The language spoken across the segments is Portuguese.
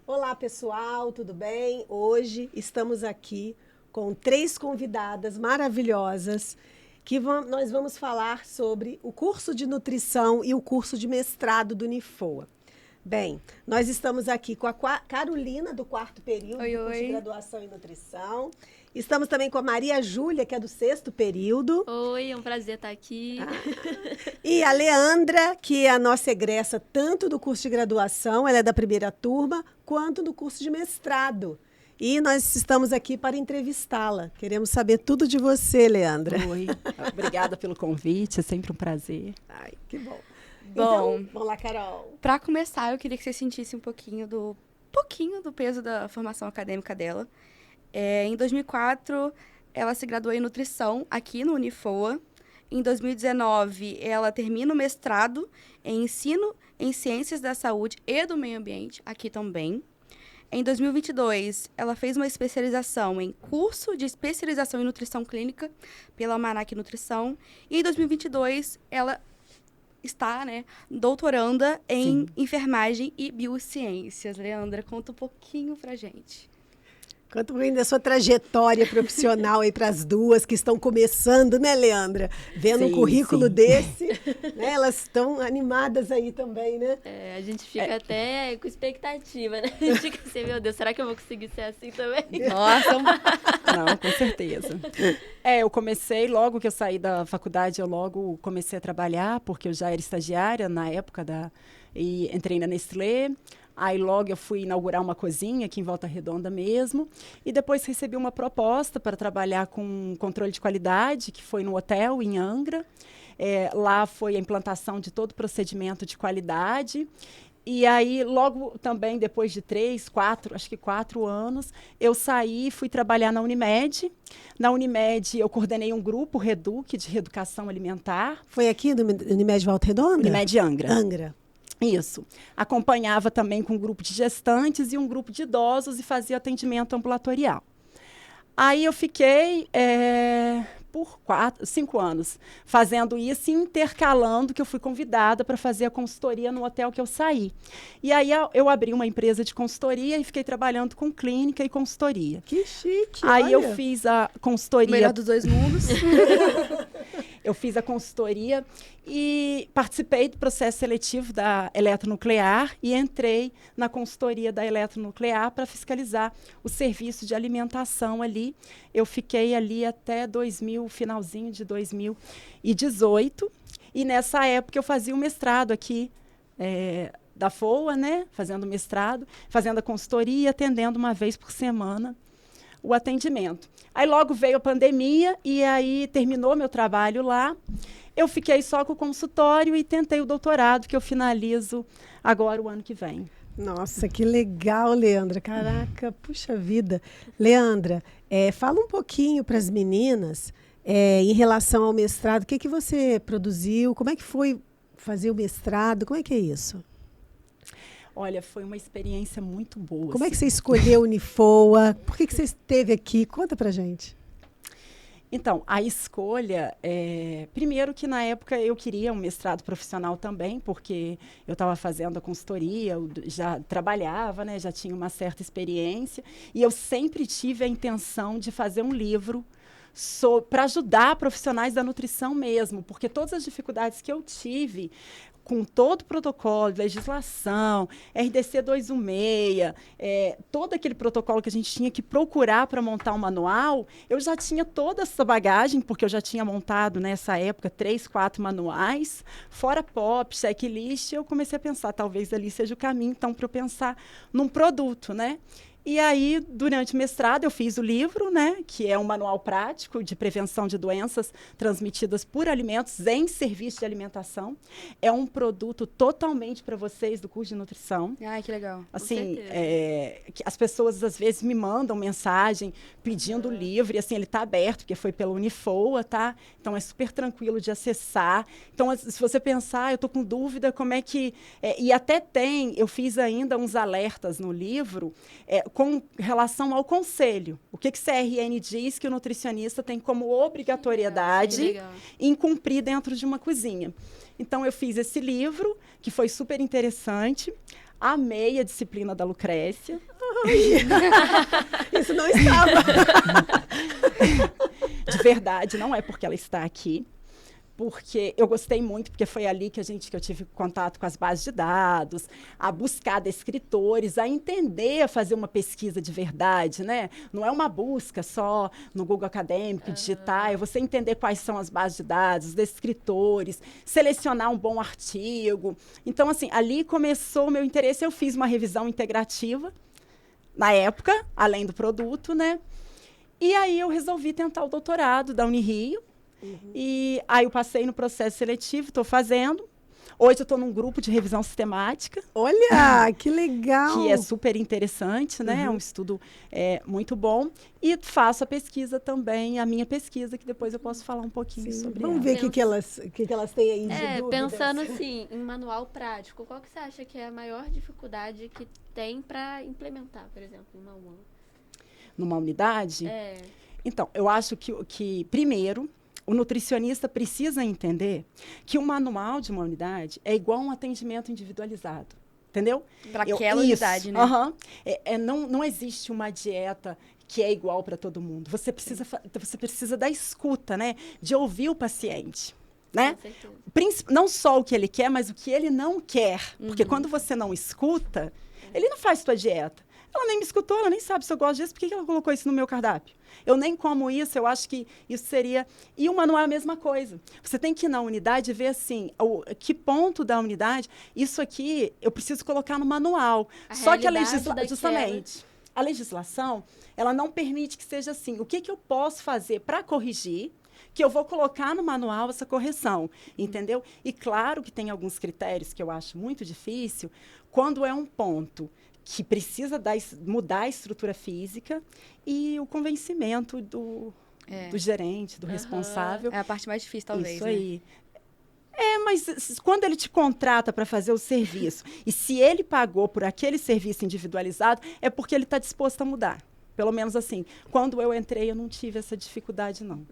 Olá, pessoal, tudo bem? Hoje estamos aqui com 3 convidadas maravilhosas que nós vamos falar sobre o curso de nutrição e o curso de mestrado do Unifoa. Bem, nós estamos aqui com a Carolina, do 4º período Oi, do curso de oi. graduação em nutrição. Estamos também com a Maria Júlia, que é do 6º período. Oi, é um prazer estar aqui. E a Leandra, que é a nossa egressa tanto do curso de graduação, ela é da 1ª turma, quanto do curso de mestrado. E nós estamos aqui para entrevistá-la. Queremos saber tudo de você, Leandra. Oi, obrigada pelo convite, é sempre um prazer. Ai, que bom. Bom, Então, vamos lá, Carol. para começar, eu queria que você sentisse um pouquinho do peso da formação acadêmica dela. Em 2004, ela se graduou em nutrição aqui no Unifoa. Em 2019, ela termina o mestrado em ensino em ciências da saúde e do meio ambiente, aqui também. Em 2022, ela fez uma especialização em curso de especialização em nutrição clínica pela Almanac Nutrição. E em 2022, ela está, doutoranda em enfermagem e biociências. Leandra, conta um pouquinho pra gente. Conta um pouquinho da sua trajetória profissional aí para as duas que estão começando, né, Leandra? Vendo um currículo desse, né? Elas estão animadas aí também, né? A gente fica até com expectativa, né? A gente fica assim, meu Deus, será que eu vou conseguir ser assim também? Nossa, não, com certeza. Eu comecei, logo que eu saí da faculdade, eu logo comecei a trabalhar, porque eu já era estagiária na época e entrei na Nestlé. Aí logo eu fui inaugurar uma cozinha aqui em Volta Redonda mesmo. E depois recebi uma proposta para trabalhar com controle de qualidade, que foi no hotel em Angra. Lá foi a implantação de todo o procedimento de qualidade. E aí, logo também, depois de 4 anos, eu saí e fui trabalhar na Unimed. Na Unimed, eu coordenei um grupo, Reduc, de reeducação alimentar. Foi aqui no Unimed Volta Redonda? Unimed Angra. Angra. Isso. Acompanhava também com um grupo de gestantes e um grupo de idosos e fazia atendimento ambulatorial. Aí eu fiquei por 5 anos fazendo isso e intercalando, que eu fui convidada para fazer a consultoria no hotel que eu saí. E aí eu abri uma empresa de consultoria e fiquei trabalhando com clínica e consultoria. Que chique, Aí olha. eu fiz a consultoria... Melhor dos dois mundos. Eu fiz a consultoria e participei do processo seletivo da Eletronuclear e entrei na consultoria da Eletronuclear para fiscalizar o serviço de alimentação ali. Eu fiquei ali até finalzinho de 2018. E nessa época eu fazia o mestrado aqui da FOA, né? Fazendo mestrado, fazendo a consultoria e atendendo uma vez por semana o atendimento. Aí logo veio a pandemia e aí terminou meu trabalho lá. Eu fiquei só com o consultório e tentei o doutorado, que eu finalizo agora o ano que vem. Nossa, que legal, Leandra. Caraca, puxa vida. Leandra, fala um pouquinho para as meninas em relação ao mestrado. O que você produziu? Como é que foi fazer o mestrado? Como é que é isso? Olha, foi uma experiência muito boa. Como é que você escolheu o Unifoa? Por que você esteve aqui? Conta pra gente. Então, a escolha, primeiro que na época eu queria um mestrado profissional também, porque eu estava fazendo a consultoria, eu já trabalhava, né, já tinha uma certa experiência, e eu sempre tive a intenção de fazer um livro para ajudar profissionais da nutrição mesmo, porque todas as dificuldades que eu tive com todo o protocolo, legislação, RDC 216, todo aquele protocolo que a gente tinha que procurar para montar um manual, eu já tinha toda essa bagagem, porque eu já tinha montado nessa época 3, 4 manuais, fora POP, checklist, eu comecei a pensar, talvez ali seja o caminho, então, para eu pensar num produto, né? E aí, durante o mestrado, eu fiz o livro, né, que é um manual prático de prevenção de doenças transmitidas por alimentos em serviço de alimentação. É um produto totalmente para vocês do curso de nutrição. Ai, que legal. Assim, que as pessoas às vezes me mandam mensagem pedindo o livro, e assim, ele está aberto, porque foi pela Unifoa, tá? Então é super tranquilo de acessar. Então, se você pensar, eu estou com dúvida como é que... e até eu fiz ainda uns alertas no livro com relação ao conselho. O que CRN diz que o nutricionista tem como obrigatoriedade em cumprir dentro de uma cozinha. Então, eu fiz esse livro, que foi super interessante. Amei a disciplina da Lucrécia. Isso não estava. De verdade, não é porque ela está aqui. Porque eu gostei muito, porque foi ali que eu tive contato com as bases de dados, a buscar descritores, a entender, a fazer uma pesquisa de verdade, né? Não é uma busca só no Google Acadêmico, digitar, é você entender quais são as bases de dados, os descritores, selecionar um bom artigo. Então, assim, ali começou o meu interesse, eu fiz uma revisão integrativa, na época, além do produto, né? E aí eu resolvi tentar o doutorado da Unirio. E aí eu passei no processo seletivo, estou fazendo. Hoje eu estou num grupo de revisão sistemática. Olha, que legal! Que é super interessante, né? É um estudo muito bom. E faço a pesquisa também, a minha pesquisa, que depois eu posso falar um pouquinho sobre Vamos ela. ver o que elas têm aí de dúvidas. Pensando assim, em manual prático, qual que você acha que é a maior dificuldade que tem para implementar, por exemplo, em uma UAN? Numa unidade? Então, eu acho que primeiro, o nutricionista precisa entender que o manual de uma unidade é igual a um atendimento individualizado. Entendeu? Para aquela unidade, né? Não existe uma dieta que é igual para todo mundo. Você precisa da escuta, né? De ouvir o paciente. Né? Não só o que ele quer, mas o que ele não quer. Porque quando você não escuta, ele não faz sua dieta. Ela nem me escutou, ela nem sabe se eu gosto disso, por que ela colocou isso no meu cardápio? Eu nem como isso, eu acho que isso seria... E o manual é a mesma coisa. Você tem que ir na unidade e ver, assim, que ponto da unidade, isso aqui eu preciso colocar no manual. Só que justamente, a legislação, ela não permite que seja assim. O que eu posso fazer para corrigir, que eu vou colocar no manual essa correção, entendeu? E claro que tem alguns critérios que eu acho muito difícil, quando é um ponto que precisa mudar a estrutura física e o convencimento do gerente, do responsável. É a parte mais difícil, talvez. Isso aí. Mas quando ele te contrata para fazer o serviço, e se ele pagou por aquele serviço individualizado, é porque ele está disposto a mudar. Pelo menos assim, quando eu entrei, eu não tive essa dificuldade, não.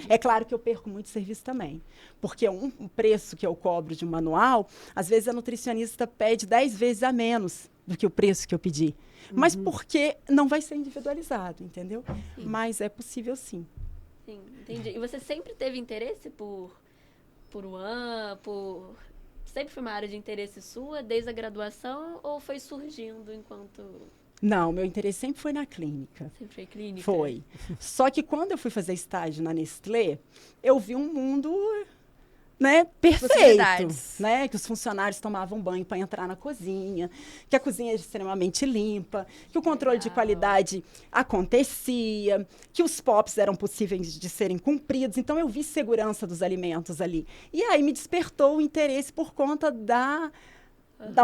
É claro que eu perco muito serviço também. Porque um preço que eu cobro de um manual, às vezes a nutricionista pede 10 vezes a menos do que o preço que eu pedi. Mas porque não vai ser individualizado, entendeu? Mas é possível, sim. Sim, entendi. E você sempre teve interesse por UAN, Sempre foi uma área de interesse sua, desde a graduação, ou foi surgindo enquanto... Não, meu interesse sempre foi na clínica. Sempre foi clínica? Foi. Só que quando eu fui fazer estágio na Nestlé, eu vi um mundo, né, perfeito, né, que os funcionários tomavam banho para entrar na cozinha, que a cozinha era extremamente limpa, que o controle de qualidade acontecia, que os POPs eram possíveis de serem cumpridos. Então, eu vi segurança dos alimentos ali. E aí me despertou o interesse por conta da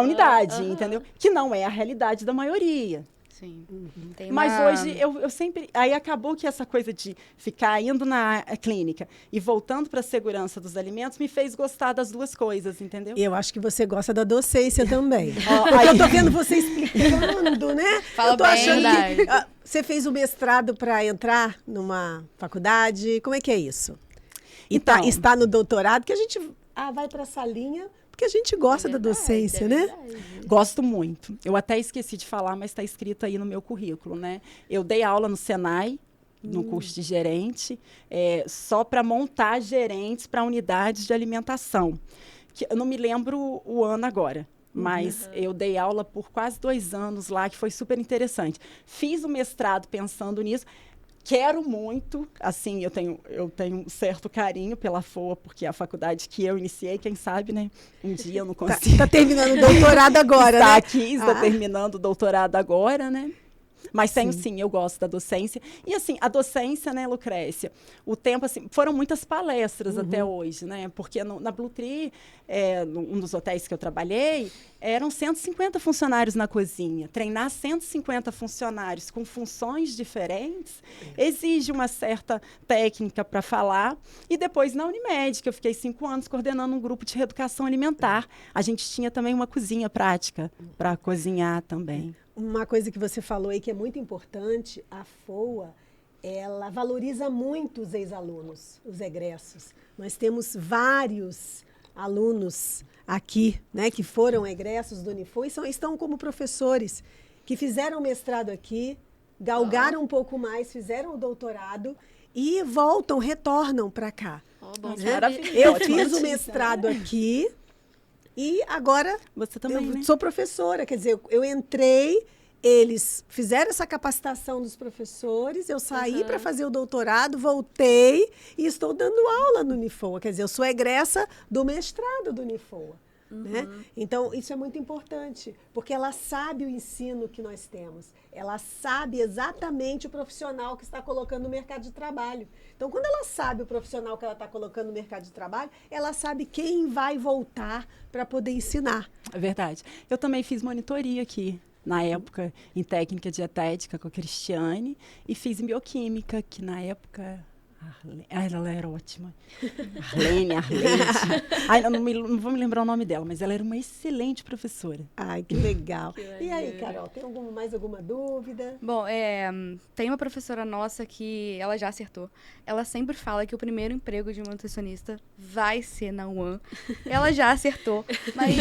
unidade, entendeu? Que não é a realidade da maioria. Sim. Mas hoje, eu sempre... Aí acabou que essa coisa de ficar indo na clínica e voltando para a segurança dos alimentos me fez gostar das duas coisas, entendeu? Eu acho que você gosta da docência também. Eu tô vendo você explicando, né? Fala bem, que, você fez o mestrado para entrar numa faculdade. Como é que é isso? E então, está no doutorado, que a gente vai para a salinha... Porque a gente gosta da docência, né? Gosto muito. Eu até esqueci de falar, mas está escrito aí no meu currículo, né? Eu dei aula no Senai, no curso de gerente, só para montar gerentes para unidades de alimentação. Que eu não me lembro o ano agora, mas eu dei aula por quase 2 anos lá, que foi super interessante. Fiz o mestrado pensando nisso. Quero muito, assim, eu tenho um certo carinho pela FOA, porque é a faculdade que eu iniciei, quem sabe, né? Um dia eu não consigo. Está terminando o doutorado agora, né? Está terminando o doutorado agora, né? Mas tenho sim, eu gosto da docência. E assim, a docência, né, Lucrécia, o tempo, assim, foram muitas palestras até hoje, né? Porque na Blue Tree, um dos hotéis que eu trabalhei, eram 150 funcionários na cozinha. Treinar 150 funcionários com funções diferentes exige uma certa técnica para falar. E depois na Unimed, que eu fiquei 5 anos coordenando um grupo de reeducação alimentar. A gente tinha também uma cozinha prática para cozinhar também. Uma coisa que você falou aí que é muito importante, a FOA, ela valoriza muito os ex-alunos, os egressos. Nós temos vários alunos aqui, né, que foram egressos do Unifor e estão como professores, que fizeram mestrado aqui, galgaram um pouco mais, fizeram o doutorado e voltam, retornam para cá. Bom, Né? Maravilhoso. Eu Ótima fiz o notícia, mestrado aqui e agora Você também, eu né? sou professora, quer dizer, eu entrei, eles fizeram essa capacitação dos professores, eu saí para fazer o doutorado, voltei e estou dando aula no Unifoa. Quer dizer, eu sou egressa do mestrado do Unifoa. Né? Então, isso é muito importante, porque ela sabe o ensino que nós temos. Ela sabe exatamente o profissional que está colocando no mercado de trabalho. Então, quando ela sabe o profissional que ela está colocando no mercado de trabalho, ela sabe quem vai voltar para poder ensinar. É verdade. Eu também fiz monitoria aqui, na época, em técnica dietética com a Cristiane, e fiz em bioquímica, que na época... ela era ótima. Arlene. Ai, não vou me lembrar o nome dela, mas ela era uma excelente professora. Ai, que legal. Que E aí, maneiro. Carol, tem mais alguma dúvida? Bom, tem uma professora nossa que ela já acertou. Ela sempre fala que o primeiro emprego de uma nutricionista vai ser na UAN. Ela já acertou. Mas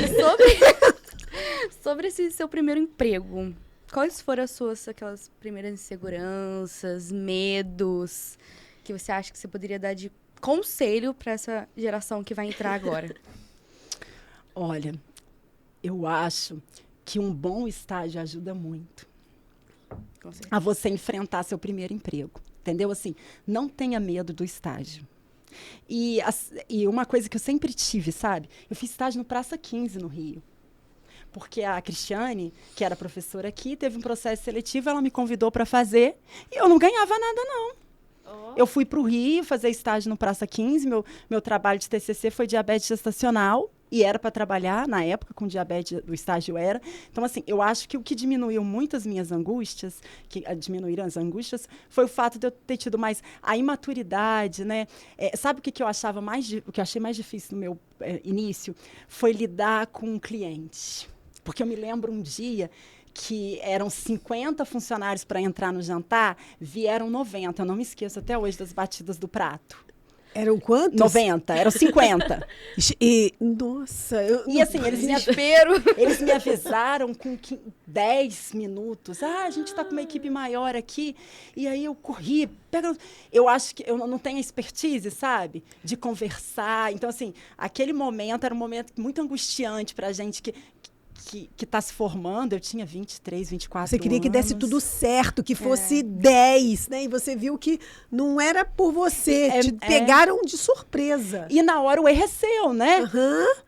sobre esse seu primeiro emprego, quais foram as suas aquelas primeiras inseguranças, medos que você acha que você poderia dar de conselho para essa geração que vai entrar agora? Olha, eu acho que um bom estágio ajuda muito Com certeza. a você enfrentar seu primeiro emprego. Entendeu? Assim, não tenha medo do estágio. E uma coisa que eu sempre tive, sabe? Eu fiz estágio no Praça 15, no Rio. Porque a Cristiane, que era professora aqui, teve um processo seletivo, ela me convidou para fazer e eu não ganhava nada, não. Eu fui para o Rio fazer estágio no Praça 15, meu trabalho de TCC foi diabetes gestacional e era para trabalhar, na época, com diabetes, o estágio era. Então, assim, eu acho que o que diminuiu muito as minhas angústias, diminuíram as angústias, foi o fato de eu ter tido mais a imaturidade, né? Sabe o que eu achava o que eu achei mais difícil no meu início? Foi lidar com o cliente. Porque eu me lembro um dia que eram 50 funcionários para entrar no jantar, vieram 90. Eu não me esqueço até hoje das batidas do prato. Eram quantos? 90, eram 50. Nossa, E assim, eles me avisaram com 10 minutos. A gente está com uma equipe maior aqui. E aí eu corri. Eu acho que eu não tenho expertise, sabe? De conversar. Então, assim, aquele momento era um momento muito angustiante para a gente que está se formando. Eu tinha 23, 24 anos. Você queria que desse tudo certo, que fosse 10, né? E você viu que não era por você, te pegaram de surpresa. E na hora o erro é seu, né?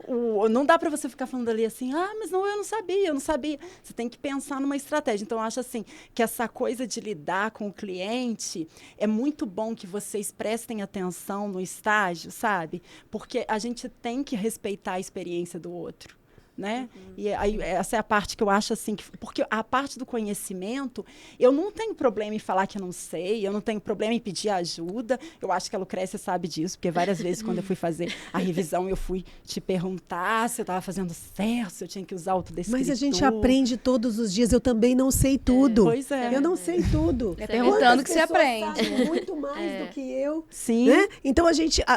Uhum. Não dá para você ficar falando ali assim, mas não, eu não sabia. Você tem que pensar numa estratégia. Então, eu acho assim, que essa coisa de lidar com o cliente, é muito bom que vocês prestem atenção no estágio, sabe? Porque a gente tem que respeitar a experiência do outro. Né? E aí, essa é a parte que eu acho assim, porque a parte do conhecimento, eu não tenho problema em falar que eu não sei, eu não tenho problema em pedir ajuda. Eu acho que a Lucrécia sabe disso, porque várias vezes quando eu fui fazer a revisão, eu fui te perguntar se eu estava fazendo certo, se eu tinha que usar autodescritor. Mas a gente aprende todos os dias, eu também não sei tudo. Pois é. Eu não sei tudo. É perguntando que você Quantas pessoas aprende. sabem muito mais do que eu. Sim. Né? Então,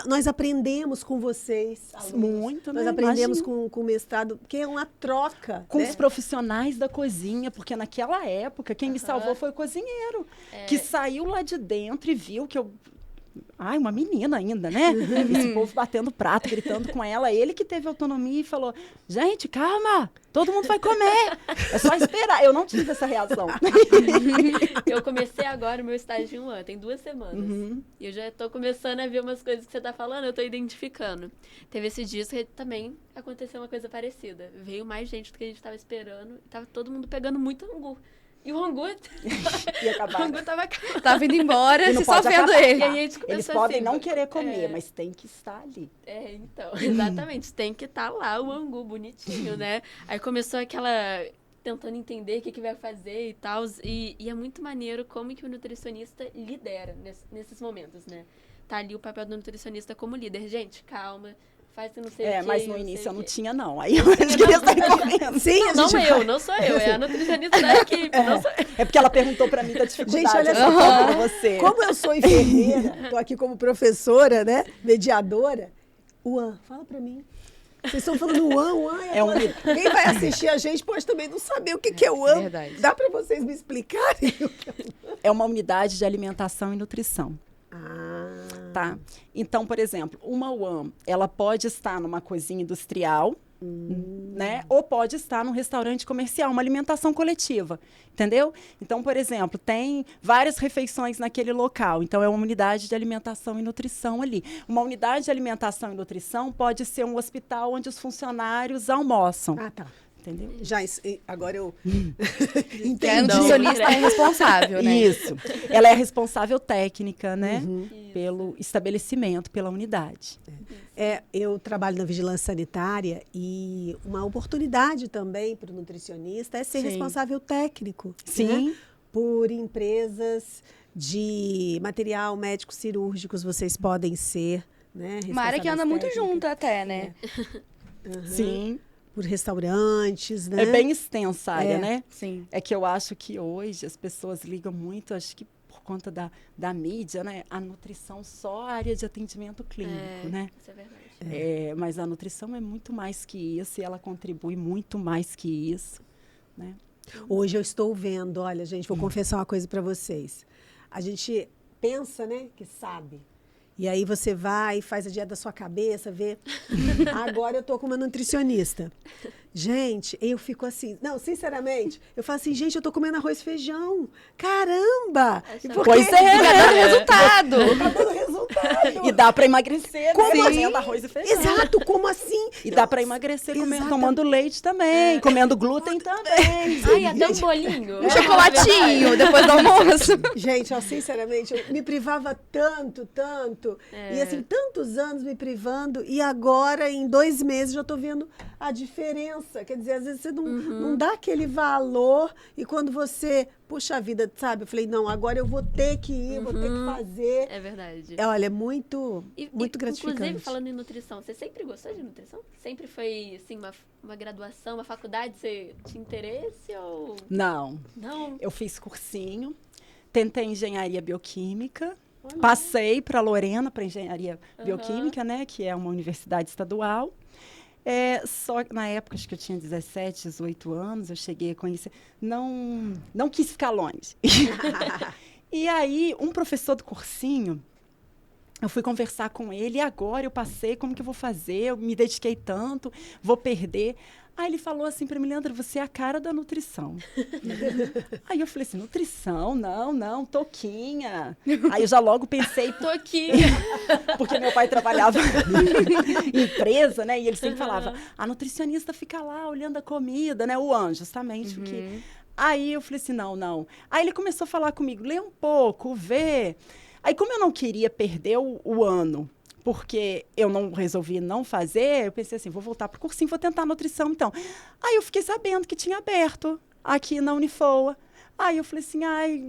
nós aprendemos com vocês, alunos. Muito, né? Nós aprendemos Imagina. com o mestrado, que é uma troca. Com né? os profissionais da cozinha, porque naquela época quem me salvou foi o cozinheiro, que saiu lá de dentro e viu que eu... Ai, uma menina ainda, né? Esse povo batendo prato, gritando com ela. Ele que teve autonomia e falou, gente, calma, todo mundo vai comer. É só esperar. Eu não tive essa reação. Eu comecei agora o meu estágio em um ano, tem 2 semanas. E eu já tô começando a ver umas coisas que você tá falando, eu tô identificando. Teve esse dia que também aconteceu uma coisa parecida. Veio mais gente do que a gente tava esperando. E tava todo mundo pegando muito angu. E o angu... Ia acabar. O angu tava acabando. Tava indo embora, E não você só pode vendo acabar. ele. E aí a gente começou Eles podem assim, não querer comer, é. mas tem que estar ali. Então, exatamente. Tem que estar lá o angu bonitinho, né? Aí começou aquela... tentando entender o que vai fazer e tal. E é muito maneiro como que o nutricionista lidera nesses momentos, né? Tá ali o papel do nutricionista como líder. Gente, calma. Faz não sei o quê. Mas no não início sei eu o não quê. tinha, não. Aí eu queria sair correndo. Sim, a Não gente não sou eu. É a nutricionista da equipe. Não sou eu. É porque ela perguntou pra mim da dificuldade. Gente, olha eu só, tô falando pra você. como eu sou enfermeira, tô aqui como professora, né, mediadora. Uan, fala pra mim. Vocês estão falando one. É um... Quem vai assistir a gente pode também não saber o que é o one. Verdade. Dá para vocês me explicarem o que é o one? É uma unidade de alimentação e nutrição. Tá? Então, por exemplo, uma UAM, ela pode estar numa cozinha industrial, né? Ou pode estar num restaurante comercial, uma alimentação coletiva, entendeu? Então, por exemplo, tem várias refeições naquele local. Então, é uma unidade de alimentação e nutrição ali. Uma unidade de alimentação e nutrição pode ser um hospital onde os funcionários almoçam. Ah, tá. Entendeu? Agora eu Que a entendi. nutricionista é responsável, né? Isso. Ela é a responsável técnica, né? Pelo estabelecimento, pela unidade. Eu trabalho na vigilância sanitária e uma oportunidade também para o nutricionista é ser Sim. responsável técnico. Sim. Né? Por empresas de material médico cirúrgicos, vocês podem ser, né? Uma área que anda muito junto até, né? Sim. Por restaurantes, né? É bem extensa a área, É. né? Sim. É que eu acho que hoje as pessoas ligam muito, acho que por conta da mídia, né? A nutrição só a área de atendimento clínico, né? Isso é verdade. Mas a nutrição é muito mais que isso e ela contribui muito mais que isso, né? Hoje eu estou vendo, olha, gente, vou confessar uma coisa para vocês. A gente pensa, né, que sabe. E aí você vai, faz a dieta da sua cabeça, vê. Agora eu tô com uma nutricionista. Gente, eu fico assim... Não, sinceramente, eu falo assim, gente, eu tô comendo arroz e feijão. Caramba! Essa- Pois é, Tá dando resultado. Tá dando resultado. E dá para emagrecer, Como né? assim? Comendo arroz e feijão. Exato, como assim? E dá para emagrecer comendo, Exata- tomando leite também, comendo glúten também. Ai, até um bolinho. Um chocolatinho depois do almoço. Gente, ó, sinceramente, eu me privava tanto. E assim, tantos anos me privando. E agora, em 2 meses, já tô vendo a diferença. Quer dizer, às vezes você não dá aquele valor. E quando você, puxa a vida, sabe? Eu falei, não, agora eu vou ter que ir, vou ter que fazer. É verdade. Olha, é muito gratificante. Inclusive, falando em nutrição, você sempre gostou de nutrição? Sempre foi, assim, uma graduação, uma faculdade, você tinha interesse ou Não, não? eu fiz cursinho, tentei engenharia bioquímica, passei para Lorena para engenharia bioquímica, né, que é uma universidade estadual. Só que na época, acho que eu tinha 17, 18 anos, eu cheguei a conhecer, não quis ficar longe. E aí, um professor do cursinho, eu fui conversar com ele, e agora eu passei, como que eu vou fazer? Eu me dediquei tanto, vou perder. Aí ele falou assim para mim, Leandra, você é a cara da nutrição. Aí eu falei assim, nutrição? Não, toquinha. Aí eu já logo pensei, Tô aqui. porque meu pai trabalhava em empresa, né? E ele sempre falava, a nutricionista fica lá olhando a comida, né? O anjo, justamente. Porque... Aí eu falei assim, não. Aí ele começou a falar comigo, lê um pouco, vê. Aí como eu não queria perder o ano, porque eu não resolvi não fazer, eu pensei assim, vou voltar para o cursinho, vou tentar nutrição, então. Aí eu fiquei sabendo que tinha aberto aqui na Unifoa. Aí eu falei assim, aí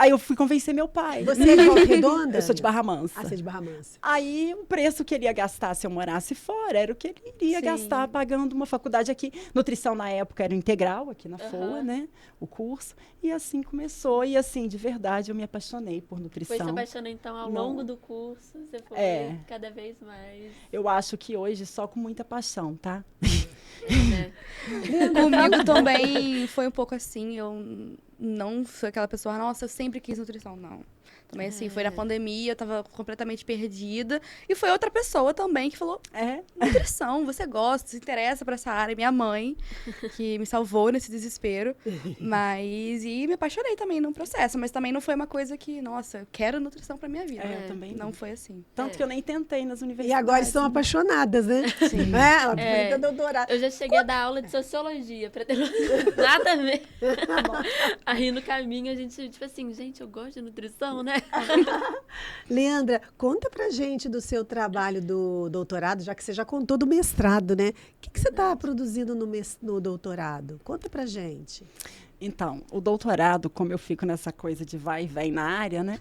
eu fui convencer meu pai. Você é de Volta Redonda? Eu sou de Barra Mansa. Ah, você é de Barra Mansa. Aí o preço que ele ia gastar se eu morasse fora era o que ele iria gastar pagando uma faculdade aqui. Nutrição na época era integral aqui na FOA, né? O curso. E assim começou. E assim, de verdade, eu me apaixonei por nutrição. Foi se apaixonando, então, ao Não. longo do curso, você foi cada vez mais, Eu acho que hoje só com muita paixão, tá? né? Comigo também foi um pouco assim, eu não sou aquela pessoa, nossa, eu sempre quis nutrição, não. Também assim, foi na pandemia, eu tava completamente perdida. E foi outra pessoa também que falou, nutrição, você gosta, se interessa por essa área. Minha mãe, que me salvou nesse desespero. E me apaixonei também no processo. Mas também não foi uma coisa que, nossa, eu quero nutrição pra minha vida. Eu também Não foi assim. Tanto que eu nem tentei nas E universidades. agora estão apaixonadas, né? Sim. Ela tá doutorado. Eu já cheguei a dar aula de sociologia, pra ter nada a ver. Aí no caminho a gente, tipo assim, gente, eu gosto de nutrição, né? Leandra, conta pra gente do seu trabalho do doutorado, já que você já contou do mestrado, né? O que você está produzindo no doutorado? Conta pra gente. Então, o doutorado, como eu fico nessa coisa de vai e vem na área, né?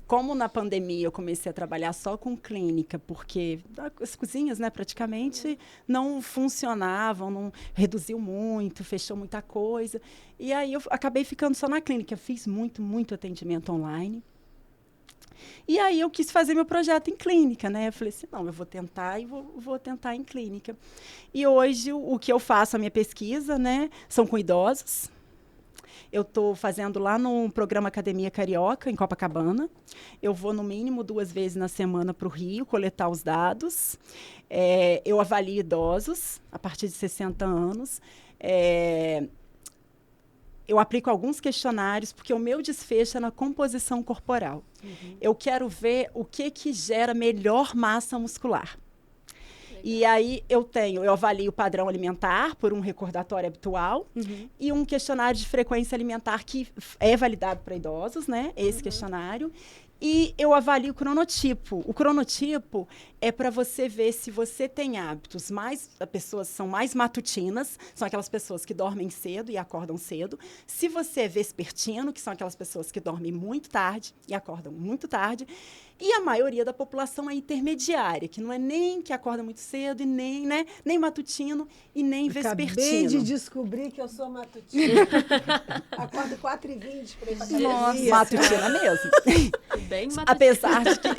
Como na pandemia eu comecei a trabalhar só com clínica, porque as cozinhas, né, praticamente não funcionavam, não reduziu muito, fechou muita coisa. E aí eu acabei ficando só na clínica. Fiz muito atendimento online. E aí eu quis fazer meu projeto em clínica, né? Eu falei assim, não, eu vou tentar e vou tentar em clínica. E hoje o que eu faço, a minha pesquisa, né, são com idosos. Eu estou fazendo lá no programa Academia Carioca, em Copacabana. Eu vou, no mínimo, 2 vezes na semana para o Rio, coletar os dados. Eu avalio idosos a partir de 60 anos. Eu aplico alguns questionários, porque o meu desfecho é na composição corporal. Eu quero ver o que gera melhor massa muscular. E aí eu avalio o padrão alimentar por um recordatório habitual e um questionário de frequência alimentar que é validado para idosos, né? Esse questionário. E eu avalio o cronotipo. O cronotipo é para você ver se você tem hábitos as pessoas são mais matutinas, são aquelas pessoas que dormem cedo e acordam cedo. Se você é vespertino, que são aquelas pessoas que dormem muito tarde e acordam muito tarde. E a maioria da população é intermediária, que não é nem que acorda muito cedo, e nem matutino e nem vespertino. Acabei de descobrir que eu sou matutina. Acordo 4h20 para ir para academia. Nossa, matutina mesmo. Bem matutina. Apesar de que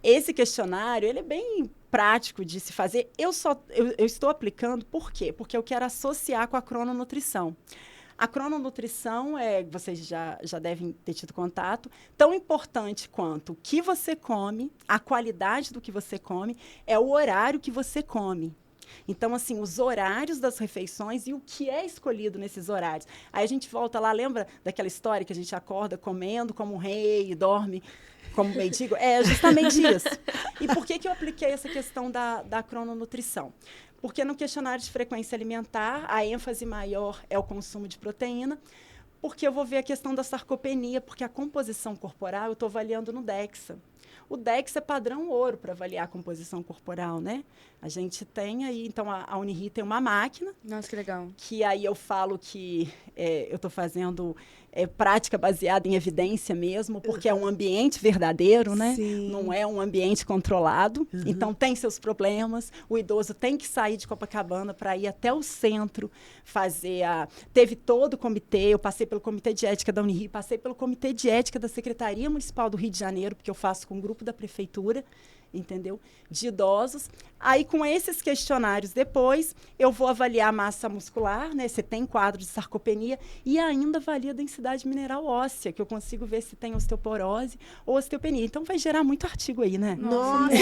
esse questionário ele é bem prático de se fazer. Eu estou aplicando, por quê? Porque eu quero associar com a crononutrição. A crononutrição, vocês já devem ter tido contato, tão importante quanto o que você come, a qualidade do que você come, é o horário que você come. Então, assim, os horários das refeições e o que é escolhido nesses horários. Aí a gente volta lá, lembra daquela história que a gente acorda comendo como um rei e dorme como um mendigo? É justamente isso. E por que eu apliquei essa questão da crononutrição? Porque no questionário de frequência alimentar, a ênfase maior é o consumo de proteína, porque eu vou ver a questão da sarcopenia, porque a composição corporal eu estou avaliando no DEXA. O DEXA é padrão ouro para avaliar a composição corporal, né? A gente tem aí, então a Unirio tem uma máquina. Nossa, que legal. Que aí eu falo que eu estou fazendo prática baseada em evidência mesmo, porque é um ambiente verdadeiro, né? Sim. Não é um ambiente controlado. Então tem seus problemas. O idoso tem que sair de Copacabana para ir até o centro fazer Teve todo o comitê, eu passei pelo Comitê de Ética da Unirio, passei pelo Comitê de Ética da Secretaria Municipal do Rio de Janeiro, porque eu faço com um grupo da prefeitura, entendeu? De idosos. Aí, com esses questionários, depois, eu vou avaliar a massa muscular, né? Se tem quadro de sarcopenia, e ainda avalia a densidade mineral óssea, que eu consigo ver se tem osteoporose ou osteopenia. Então, vai gerar muito artigo aí, né? Nossa,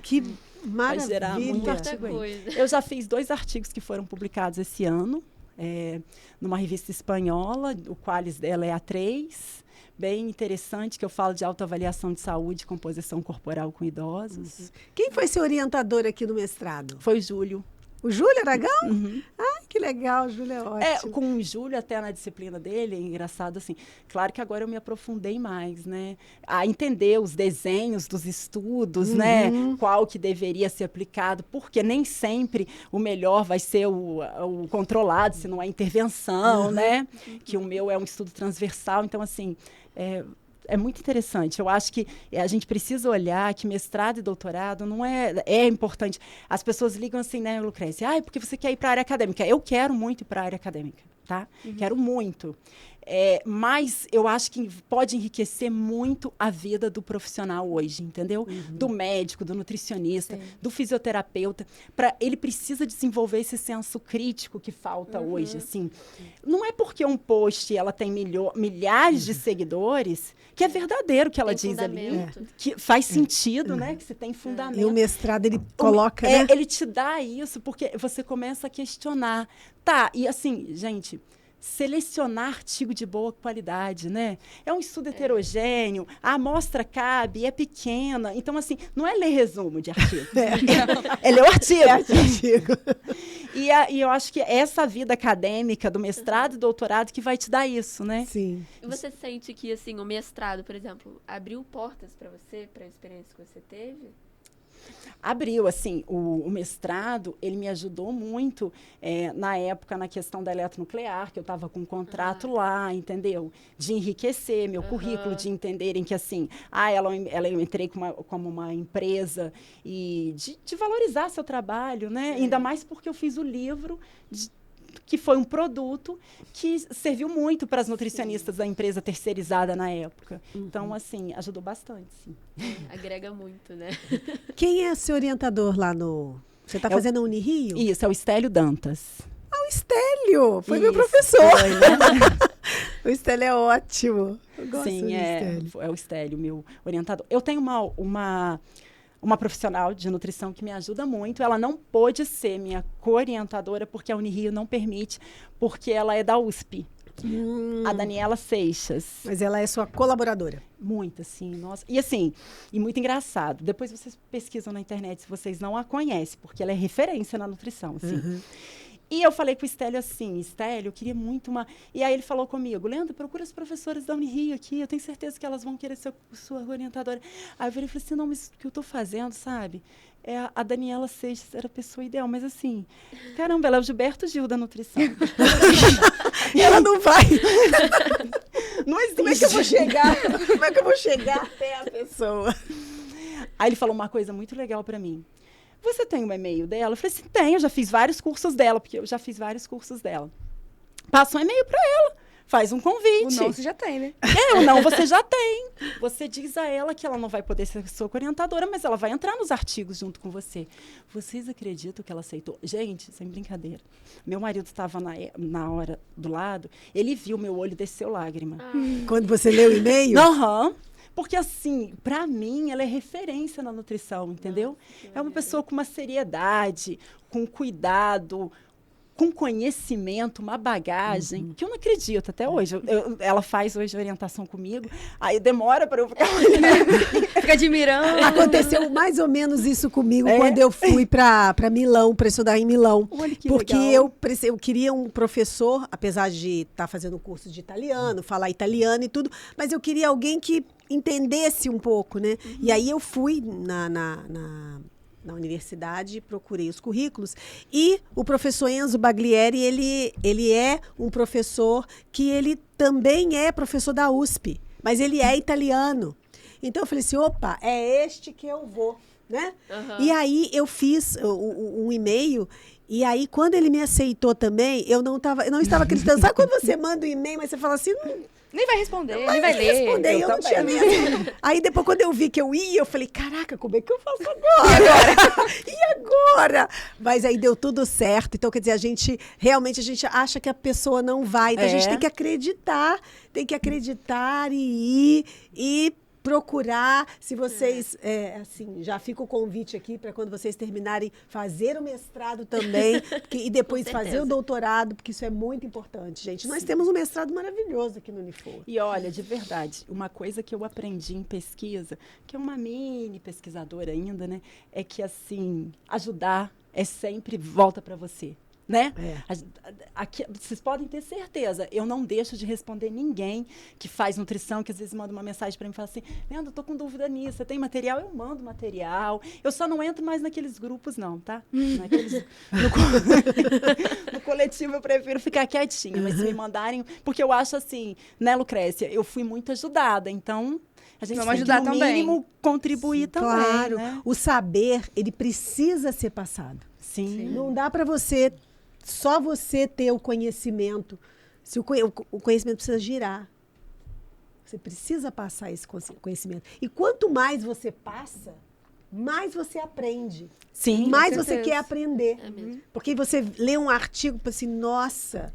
que maravilha. Vai gerar muito artigo aí. Eu já fiz 2 artigos que foram publicados esse ano, numa revista espanhola, o qualis dela é A3, bem interessante, que eu falo de autoavaliação de saúde e composição corporal com idosos. Quem foi seu orientador aqui no mestrado? Foi o Júlio. O Júlio Aragão? Ai, que legal, o Júlio é ótimo. Com o Júlio, até na disciplina dele, é engraçado assim. Claro que agora eu me aprofundei mais, né? A entender os desenhos dos estudos, né? Qual que deveria ser aplicado, porque nem sempre o melhor vai ser o controlado, se não é intervenção, né? Que o meu é um estudo transversal, então assim... É muito interessante. Eu acho que a gente precisa olhar que mestrado e doutorado não é importante. As pessoas ligam assim, né, Lucrécia? Porque você quer ir para a área acadêmica. Eu quero muito ir para a área acadêmica, tá? Quero muito. Mas eu acho que pode enriquecer muito a vida do profissional hoje, entendeu? Do médico, do nutricionista, do fisioterapeuta. Ele precisa desenvolver esse senso crítico que falta hoje. Assim. Não é porque um post ela tem milhares de seguidores que é verdadeiro o que ela diz ali. Que faz sentido, né? Que você tem fundamento. E o mestrado, ele coloca, né? Ele te dá isso, porque você começa a questionar. Tá, e assim, gente... Selecionar artigo de boa qualidade, né? É um estudo heterogêneo, a amostra cabe, é pequena. Então, assim, não é ler resumo de artigo. É ler o artigo. E eu acho que essa vida acadêmica do mestrado e doutorado que vai te dar isso, né? Sim. E você sente que, assim, o mestrado, por exemplo, abriu portas para você, para a experiência que você teve? Abriu, assim, o mestrado, ele me ajudou muito na época na questão da eletronuclear, que eu estava com um contrato lá, entendeu? De enriquecer meu currículo, de entenderem que, assim, eu entrei como uma empresa e de valorizar seu trabalho, né? Ainda mais porque eu fiz o livro que foi um produto que serviu muito para as nutricionistas da empresa terceirizada na época. Então, assim, ajudou bastante, sim. Agrega muito, né? Quem é seu orientador lá no... Você está fazendo a Unirio? Isso, é o Estélio Dantas. O Estélio, foi meu Isso, professor. foi, né? O Estélio é ótimo. Eu gosto Sim, do Estélio. é o Estélio, meu orientador. Eu tenho uma profissional de nutrição que me ajuda muito. Ela não pôde ser minha co-orientadora porque a Unirio não permite, porque ela é da USP. A Daniela Seixas. Mas ela é sua colaboradora. Muito, assim, nossa. E assim, e muito engraçado. Depois vocês pesquisam na internet se vocês não a conhecem, porque ela é referência na nutrição, assim. E eu falei com o Estélio assim, Estélio, eu queria muito uma... E aí ele falou comigo, Leandro, procura as professoras da Unirio aqui, eu tenho certeza que elas vão querer ser sua orientadora. Aí eu falei assim, não, mas o que eu tô fazendo, sabe? A Daniela Seixas era a pessoa ideal, mas assim, caramba, ela é o Gilberto Gil da nutrição. E ela não vai. Não existe. Como é que eu vou chegar? Como é que eu vou chegar até a pessoa? Aí ele falou uma coisa muito legal pra mim. Você tem um e-mail dela? Eu falei assim, tenho, eu já fiz vários cursos dela, porque eu já fiz vários cursos dela. Passa um e-mail pra ela, faz um convite. O não você já tem, né? O não você já tem. Você diz a ela que ela não vai poder ser sua orientadora, mas ela vai entrar nos artigos junto com você. Vocês acreditam que ela aceitou? Gente, sem brincadeira. Meu marido estava na hora do lado, ele viu meu olho, desceu lágrima. Quando você leu o e-mail? Aham. Porque, assim, para mim, ela é referência na nutrição, entendeu? É uma pessoa com uma seriedade, com cuidado, com conhecimento, uma bagagem, que eu não acredito até hoje. Ela faz hoje orientação comigo, aí demora para eu ficar olhando. Fica admirando. Aconteceu mais ou menos isso comigo quando eu fui para Milão, para estudar em Milão. Olha que porque legal. eu queria um professor, apesar de estar fazendo um curso de italiano, falar italiano e tudo, mas eu queria alguém que entendesse um pouco, né? E aí eu fui na universidade, procurei os currículos, e o professor Enzo Baglieri, ele é um professor que ele também é professor da USP, mas ele é italiano. Então eu falei assim, opa, é este que eu vou, né? E aí eu fiz um e-mail, e aí quando ele me aceitou também, eu não estava acreditando. Sabe quando você manda um e-mail, mas você fala assim... Nem vai responder, Não nem vai ler. responder, eu não também. tinha mesmo. Aí depois, quando eu vi que eu ia, eu falei, caraca, como é que eu faço agora? E agora? Mas aí deu tudo certo. Então, quer dizer, a gente acha que a pessoa não vai. Então, a gente tem que acreditar e ir e procurar. Se vocês, assim, já fica o convite aqui para quando vocês terminarem, fazer o mestrado também, e depois fazer o doutorado, porque isso é muito importante, gente. Nós temos um mestrado maravilhoso aqui no Unifor. E olha, de verdade, uma coisa que eu aprendi em pesquisa, que é uma mini pesquisadora ainda, né? É que, assim, ajudar é sempre volta para você. Né? Aqui, vocês podem ter certeza, eu não deixo de responder ninguém que faz nutrição, que às vezes manda uma mensagem para mim e fala assim, Leandro, eu tô com dúvida nisso, você tem material? Eu mando material, eu só não entro mais naqueles grupos não, tá? No coletivo eu prefiro ficar quietinha, mas se me mandarem, porque eu acho assim, né, Lucrécia, eu fui muito ajudada, então a gente Vamos tem ajudar que, no também. mínimo, contribuir também, Claro, né? o saber, ele precisa ser passado. Sim. Não dá para só você ter o conhecimento. Se o conhecimento precisa girar. Você precisa passar esse conhecimento. E quanto mais você passa, mais você aprende. Sim, mais com você certeza. quer aprender. É mesmo. Porque você lê um artigo e fala assim, nossa,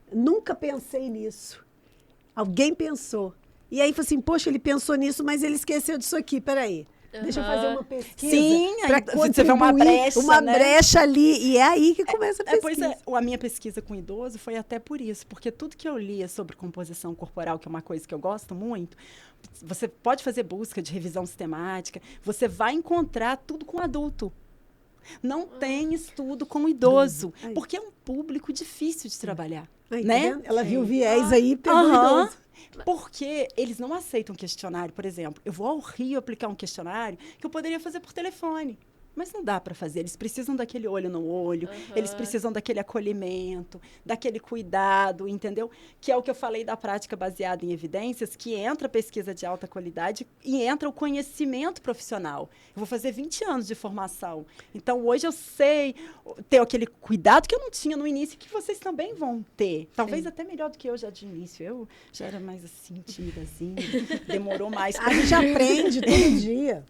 nunca pensei nisso. Alguém pensou. E aí fala assim, poxa, ele pensou nisso, mas ele esqueceu disso aqui, peraí. Deixa eu fazer uma pesquisa. Sim, para aí você vê uma brecha, uma né? brecha ali. E é aí que começa a pesquisa. Pois é, a minha pesquisa com idoso foi até por isso, porque tudo que eu lia sobre composição corporal, que é uma coisa que eu gosto muito, você pode fazer busca de revisão sistemática, você vai encontrar tudo com adulto. Não tem estudo com idoso, Aí. porque é um público difícil de trabalhar. Aí, tá né? vendo? Ela viu o viés aí e pegou o Aham. idoso. Porque eles não aceitam questionário, por exemplo. Eu vou ao Rio aplicar um questionário que eu poderia fazer por telefone. Mas não dá para fazer. Eles precisam daquele olho no olho, eles precisam daquele acolhimento, daquele cuidado, entendeu? Que é o que eu falei da prática baseada em evidências, que entra a pesquisa de alta qualidade e entra o conhecimento profissional. Eu vou fazer 20 anos de formação. Então, hoje eu sei ter aquele cuidado que eu não tinha no início, que vocês também vão ter. Talvez até melhor do que eu já de início. Eu já era mais assim, timidazinha, demorou mais. A gente aprende todo dia.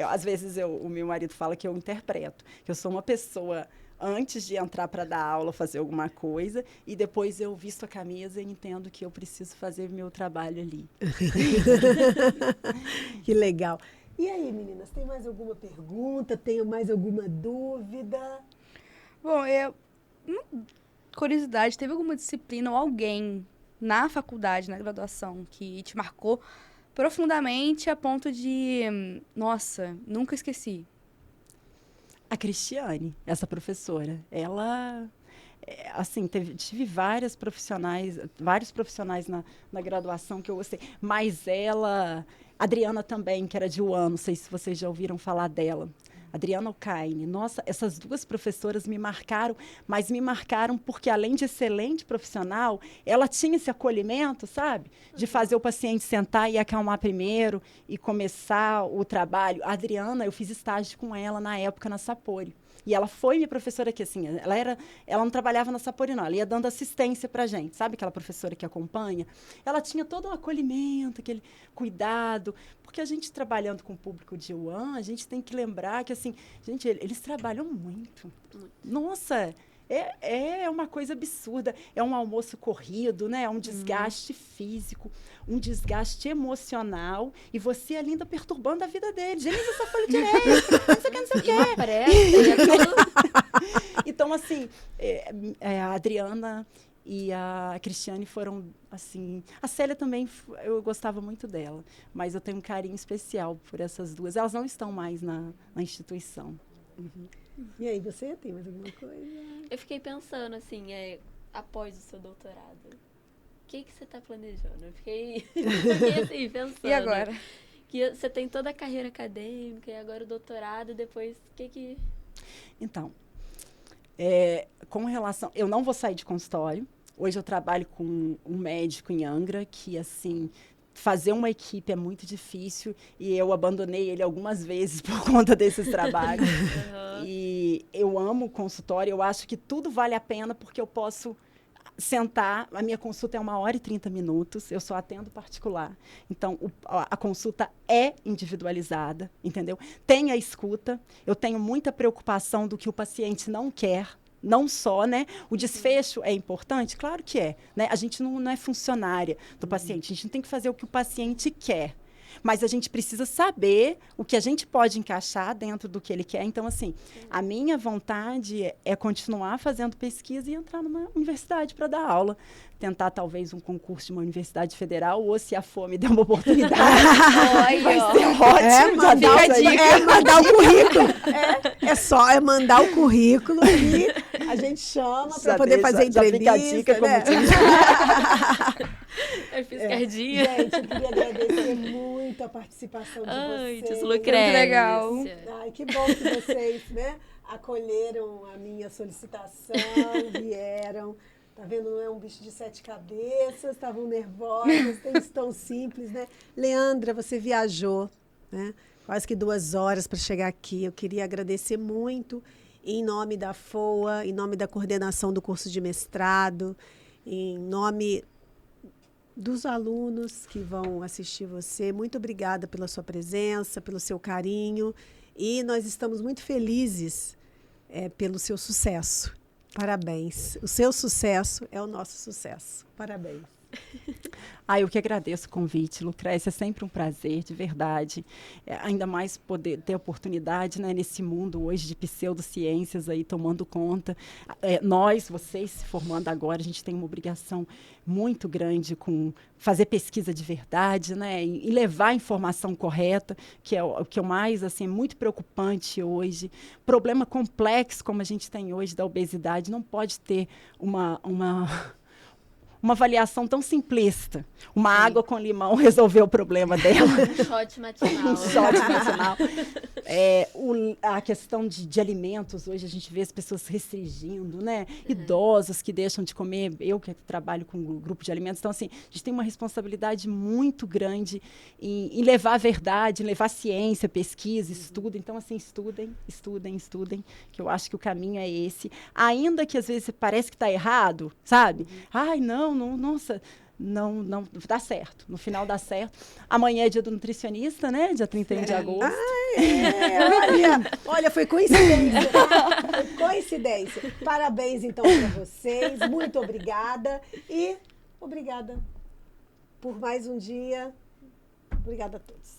Às vezes, o meu marido fala que eu interpreto, que eu sou uma pessoa antes de entrar para dar aula, fazer alguma coisa, e depois eu visto a camisa e entendo que eu preciso fazer meu trabalho ali. Que legal. E aí, meninas, tem mais alguma pergunta? Tem mais alguma dúvida? Bom, curiosidade, teve alguma disciplina ou alguém na faculdade, na graduação, que te marcou profundamente a ponto de, nossa, nunca esqueci? A Cristiane, essa professora, ela, assim, tive vários profissionais na graduação que eu gostei, mas ela, Adriana também, que era de UAN, não sei se vocês já ouviram falar dela, Adriana Ocaine. Nossa, essas duas professoras me marcaram, mas me marcaram porque, além de excelente profissional, ela tinha esse acolhimento, sabe? De fazer o paciente sentar e acalmar primeiro e começar o trabalho. A Adriana, eu fiz estágio com ela na época na Sapori. E ela foi minha professora aqui, assim, ela não trabalhava na Sapori, não, ela ia dando assistência pra gente, sabe aquela professora que acompanha? Ela tinha todo um acolhimento, aquele cuidado, porque a gente trabalhando com o público de UAN, a gente tem que lembrar que, assim, gente, eles trabalham muito. Nossa, é uma coisa absurda. É um almoço corrido, né? É um desgaste físico, um desgaste emocional, e você ali ainda perturbando a vida deles. Eles essa folha direito, não sei o que, não sei o que. Então, assim, a Adriana e a Cristiane foram, assim... A Célia também, eu gostava muito dela, mas eu tenho um carinho especial por essas duas. Elas não estão mais na instituição. E aí, você tem mais alguma coisa? Eu fiquei pensando, assim, após o seu doutorado, o que você está planejando? Eu fiquei assim, pensando. E agora? Que você tem toda a carreira acadêmica, e agora o doutorado, e depois, o que... Então, com relação... Eu não vou sair de consultório. Hoje eu trabalho com um médico em Angra, que, assim... Fazer uma equipe é muito difícil, e eu abandonei ele algumas vezes por conta desses trabalhos. E eu amo o consultório, eu acho que tudo vale a pena porque eu posso sentar, a minha consulta é 1h30, eu só atendo particular. Então, a consulta é individualizada, entendeu? Tem a escuta, eu tenho muita preocupação do que o paciente não quer. Não só, né? O desfecho é importante? Claro que é. Né? A gente não é funcionária do paciente. A gente não tem que fazer o que o paciente quer. Mas a gente precisa saber o que a gente pode encaixar dentro do que ele quer. Então, assim, a minha vontade é continuar fazendo pesquisa e entrar numa universidade para dar aula. Tentar, talvez, um concurso de uma universidade federal, ou se a fome der uma oportunidade. Vai ser ótimo. Mandar o currículo. É mandar o currículo e a gente chama para poder fazer entrevista. Já fica a dica, né? Eu fiz cardinha. Gente, eu queria agradecer muito a participação de vocês. Lucrécia. Muito legal. Ai, que bom que vocês, né, acolheram a minha solicitação, vieram. Tá vendo? Não é um bicho de 7 cabeças, estavam nervosas, tem isso tão simples, né? Leandra, você viajou, né? Quase que 2 horas para chegar aqui. Eu queria agradecer muito, em nome da FOA, em nome da coordenação do curso de mestrado, em nome dos alunos que vão assistir você. Muito obrigada pela sua presença, pelo seu carinho. E nós estamos muito felizes pelo seu sucesso. Parabéns. O seu sucesso é o nosso sucesso. Parabéns. Eu que agradeço o convite, Lucrécia. É sempre um prazer, de verdade. Ainda mais poder ter oportunidade, né, nesse mundo hoje de pseudociências aí tomando conta. Vocês se formando agora, a gente tem uma obrigação muito grande com fazer pesquisa de verdade, né, e levar a informação correta, que é o que é mais, assim, muito preocupante hoje. Problema complexo como a gente tem hoje da obesidade não pode ter uma uma avaliação tão simplista. Uma água com limão resolveu o problema dela. Um shot matinal. Um shot matinal. A questão de alimentos, hoje a gente vê as pessoas restringindo, né? Idosos que deixam de comer, eu que trabalho com um grupo de alimentos. Então, assim, a gente tem uma responsabilidade muito grande em levar a verdade, em levar ciência, pesquisa, estudo. Então, assim, estudem, que eu acho que o caminho é esse. Ainda que às vezes parece que está errado, sabe? Ai, não, nossa, não dá certo. No final dá certo. Amanhã é dia do nutricionista, né? Dia 31 de agosto. Olha, foi coincidência. Foi coincidência. Parabéns, então, para vocês. Muito obrigada. E obrigada por mais um dia. Obrigada a todos.